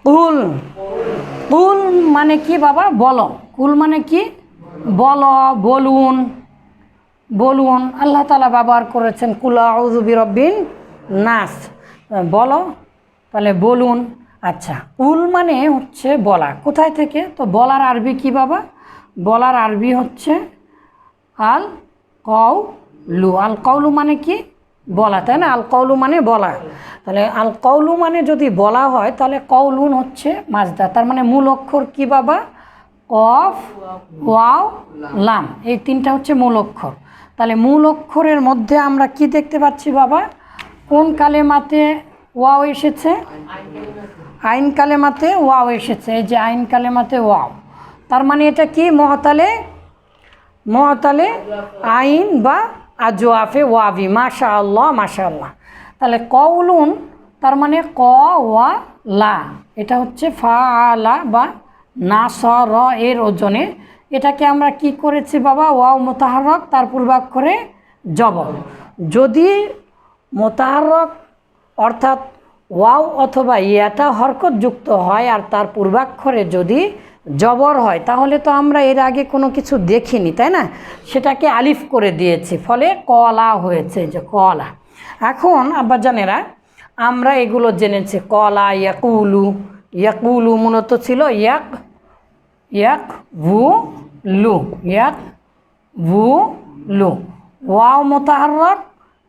কুল। কুল মানে কি বাবা? বলো। কুল মানে কি? বলো, বলুন, বলুন। আল্লাহ তাআলা ব্যবহার করেছেন কুল আউযু বিরাব্বিন নাস, বলো, তাহলে বলুন। আচ্ছা, কুল মানে হচ্ছে বলা। কোথায় থেকে? তো বলার আরবি কি বাবা? বলার আরবি হচ্ছে আল কওলু। আল কওলু মানে কি? বলা, তাই না? আল কওলু মানে বলা। তাহলে আল কওলু মানে যদি বলা হয় তাহলে কওলুন হচ্ছে মাজদার। তার মানে মূল অক্ষর কি বাবা? কফ, ওয়াও, লাম, এই তিনটা হচ্ছে মূল অক্ষর। তাহলে মূল অক্ষরের মধ্যে আমরা কি দেখতে পাচ্ছি বাবা? কোন কালেমাতে ওয়াও এসেছে? আইন কালেমাতে ওয়াও এসেছে। এই যে আইন কালেমাতে ওয়াও, তার মানে এটা কি? মুআতালে আইন বা আজওয়াফে ওয়াবি। মাশাআল্লাহ, মাশাআল্লাহ। তাহলে কওলুন তার মানে ক ওয়া লা, এটা হচ্ছে ফাআলা বা নাসর এর ওজনে। এটাকে আমরা কি করেছি বাবা? ওয়াও মুতাহাররক, তার পূর্বাক্ষরে জবর। যদি মুতাহাররক অর্থাৎ ওয়াও অথবা ইয়াটা হরকত যুক্ত হয় আর তার পূর্বাক্ষরে যদি জবর হয় তাহলে তো আমরা এর আগে কোনো কিছু দেখিনি, তাই না? সেটাকে আলিফ করে দিয়েছি, ফলে কলা হয়েছে, যে কলা। এখন আব্বাজানেরা আমরা এগুলো জেনেছি। কলা, ইয়াকুলু। ইয়াকুলু মূলত ছিল ইয়াক, ইয়াক ভু লু, ইয়াক ভু লু। ওয়াও মুতাহাররক,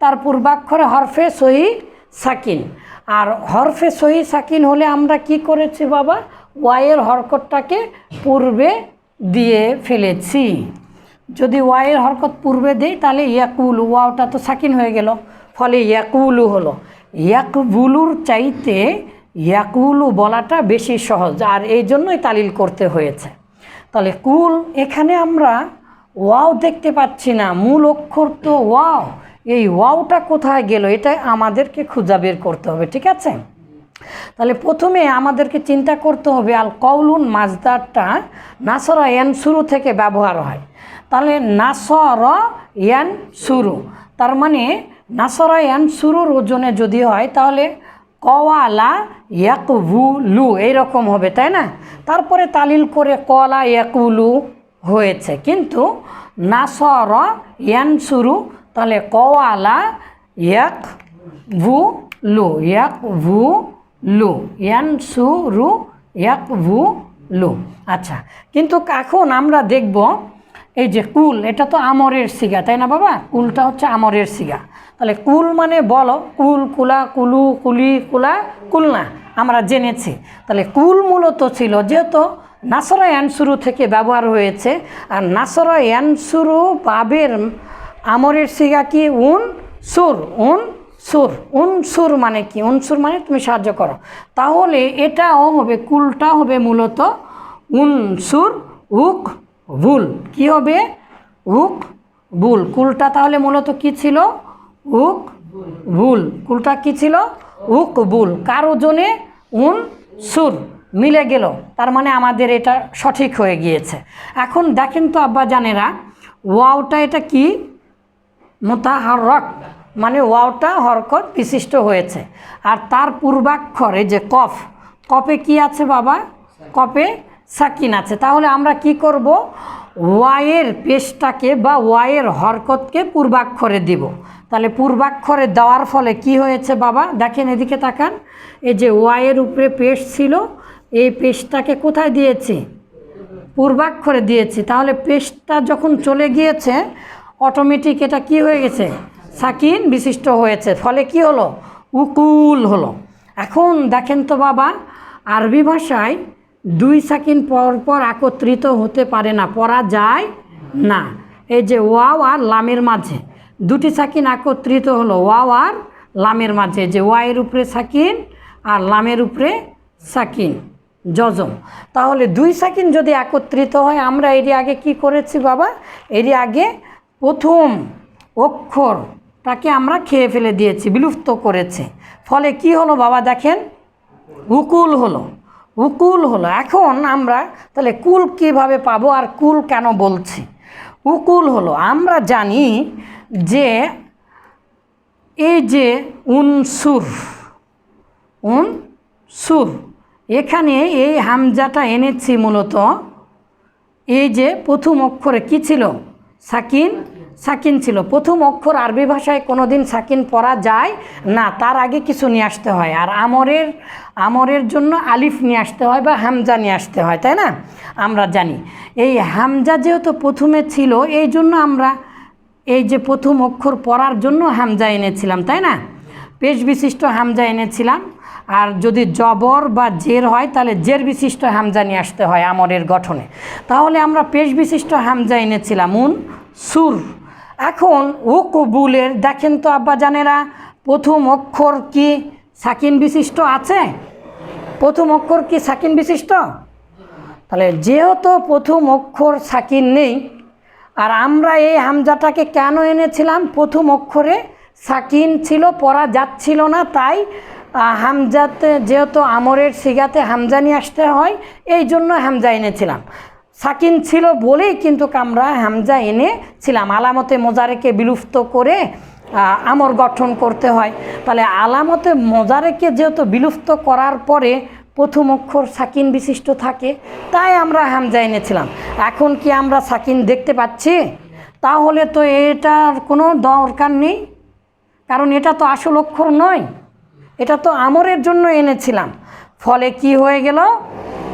তার পূর্বাক্ষরে হরফে সহি সাকিন। আর হরফে সহি সাকিন হলে আমরা কি করেছি বাবা? ওয়াইয়ের হরকতটাকে পূর্বে দিয়ে ফেলেছি। যদি ওয়াইয়ের হরকত পূর্বে দেই তাহলে ইয়াকুলু, ওয়াওটা তো সাকিন হয়ে গেল, ফলে ইয়াকুলু হলো। ইয়াকবুলুর চাইতে ইয়াকুলু বলাটা বেশি সহজ, আর এই জন্যই তালিল করতে হয়েছে। তাহলে কুল, এখানে আমরা ওয়াও দেখতে পাচ্ছি না, মূল অক্ষর তো ওয়াও। এই ওয়াওটা কোথায় গেল? এটা আমাদেরকে খুঁজে বের করতে হবে, ঠিক আছে? তাহলে প্রথমে আমাদেরকে চিন্তা করতে হবে আল কওলুন মাজদারটা নাসরা ইয়ানসুরু থেকে ব্যবহার হয়। তাহলে নাসরা ইয়ানসুরু, তার মানে নাসরা ইয়ানসুরুর ওজনে যদি হয় তাহলে কওয়ালা ইয়াকবুলু এইরকম হবে, তাই না? তারপরে তালিল করে কলা ইয়াকুলু হয়েছে। কিন্তু নাসরা ইয়ানসুরু, তাহলে কওয়ালা ইয়াকবুলু, ইয়াকবুলু, ইয়ানসুরু, ইয়াকবুলু। আচ্ছা, কিন্তু এখন আমরা দেখব এই যে কুল, এটা তো আমরের সিগা, তাই না বাবা? কুলটা হচ্ছে আমরের সিগা। তাহলে কুল মানে বলো, কুল, কুলা, কুলু, কুলি, কুলা, কুলনা, আমরা জেনেছি। তাহলে কুল মূলত ছিল, যেহেতু নাসরা ইয়ানসুরু থেকে ব্যবহার হয়েছে, আর নাসরা ইয়ানসুরু বাবের আমরের সিগা কি? উন সুর। উন সুর, উনসুর মানে কি? উনসুর মানে তুমি সাহায্য করো। তাহলে এটাও হবে, কুলটা হবে মূলত উনসুর উক বুল। কি হবে? উক বুল। কুলটা তাহলে মূলত কি ছিল? উক বুল। কুলটা কি ছিল? উক বুল। কার ওজনে? উনসুর। মিলে গেল, তার মানে আমাদের এটা সঠিক হয়ে গিয়েছে। এখন দেখেন তো আব্বাজানেরা, ওয়াওটা এটা কি? মুতাহাররক, মানে ওয়াওটা হরকত বিশিষ্ট হয়েছে। আর তার পূর্বাক্ষরে যে কফ, কফে কি আছে বাবা? কফে সাকিন আছে। তাহলে আমরা কি করব? ওয়াইয়ের পেশটাকে বা ওয়াইয়ের হরকতকে পূর্বাক্ষরে দিব। তাহলে পূর্বাক্ষরে দেওয়ার ফলে কি হয়েছে বাবা? দেখেন, এদিকে তাকান। এই যে ওয়াইয়ের উপরে পেশ ছিল, এই পেশটাকে কোথায় দিয়েছি? পূর্বাক্ষরে দিয়েছি। তাহলে পেশটা যখন চলে গিয়েছে অটোমেটিক এটা কি হয়ে গেছে? সাকিন বিশিষ্ট হয়েছে, ফলে কি হলো? উকুল হলো। এখন দেখেন তো বাবা, আরবি ভাষায় দুই সাকিন পরপর একত্রিত হতে পারে না, পড়া যায় না। এই যে ওয়াও আর লামের মাঝে দুটি সাকিন একত্রিত হলো, ওয়াও আর লামের মাঝে, যে ওয়াইয়ের উপরে সাকিন আর লামের উপরে সাকিন, জজম। তাহলে দুই সাকিন যদি একত্রিত হয়, আমরা এর আগে কি করেছি বাবা? এর আগে প্রথম অক্ষরটাকে আমরা খেয়ে ফেলে দিয়েছি, বিলুপ্ত করেছি। ফলে কি হলো বাবা? দেখেন, উকুল হলো, উকুল হলো। এখন আমরা তাহলে কুল কিভাবে পাবো আর কুল কেন বলছি? উকুল হলো, আমরা জানি যে এই যে উনসুর, উনসুর, এখানে এই হামজাটা এনেছি মূলত এই যে প্রথম অক্ষরে কি ছিল, সাকিন, সাকিন ছিল। প্রথম অক্ষর আরবি ভাষায় কোনো দিন সাকিন পড়া যায় না, তার আগে কিছু নিয়ে আসতে হয়। আর আমরের জন্য আলিফ নিয়ে আসতে হয় বা হামজা নিয়ে আসতে হয়, তাই না? আমরা জানি এই হামজা যেহেতু প্রথমে ছিল, এই জন্য আমরা এই যে প্রথম অক্ষর পড়ার জন্য হামজা এনেছিলাম, তাই না? পেশ বিশিষ্ট হামজা এনেছিলাম। আর যদি জবর বা জের হয় তাহলে জের বিশিষ্ট হামজা নিয়ে আসতে হয় আমরের গঠনে। তাহলে আমরা পেশ বিশিষ্ট হামজা এনেছিলাম উন সুর। এখন ও কবুলের দেখেন তো আব্বাজানেরা, প্রথম অক্ষর কি সাকিন বিশিষ্ট আছে? প্রথম অক্ষর কি সাকিন বিশিষ্ট? তাহলে যেহেতু প্রথম অক্ষর সাকিন নেই, আর আমরা এই হামজাটাকে কেন এনেছিলাম? প্রথম অক্ষরে সাকিন ছিল, পড়া যাচ্ছিল না, তাই হামজাতে যেহেতু আমরের সিগাতে হামজা নিয়ে আসতে হয়, এই জন্য হামজা এনেছিলাম। সাকিন ছিল বলেই কিন্তু আমরা হামজা এনেছিলাম। আলামতে মোজারেকে বিলুপ্ত করে আমর গঠন করতে হয়। তাহলে আলামতে মোজারেকে যেহেতু বিলুপ্ত করার পরে প্রথম অক্ষর সাকিন বিশিষ্ট থাকে, তাই আমরা হামজা এনেছিলাম। এখন কি আমরা সাকিন দেখতে পাচ্ছি? তাহলে তো এটার কোনো দরকার নেই, কারণ এটা তো আসল অক্ষর নয়, এটা তো আমরের জন্য এনেছিলাম। ফলে কি হয়ে গেল?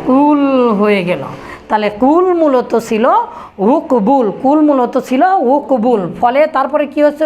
কুল হয়ে গেল। তাহলে কুল মূলত ছিল উকবুল, কুল মূলত ছিল উকবুল। ফলে তারপরে কি হচ্ছে?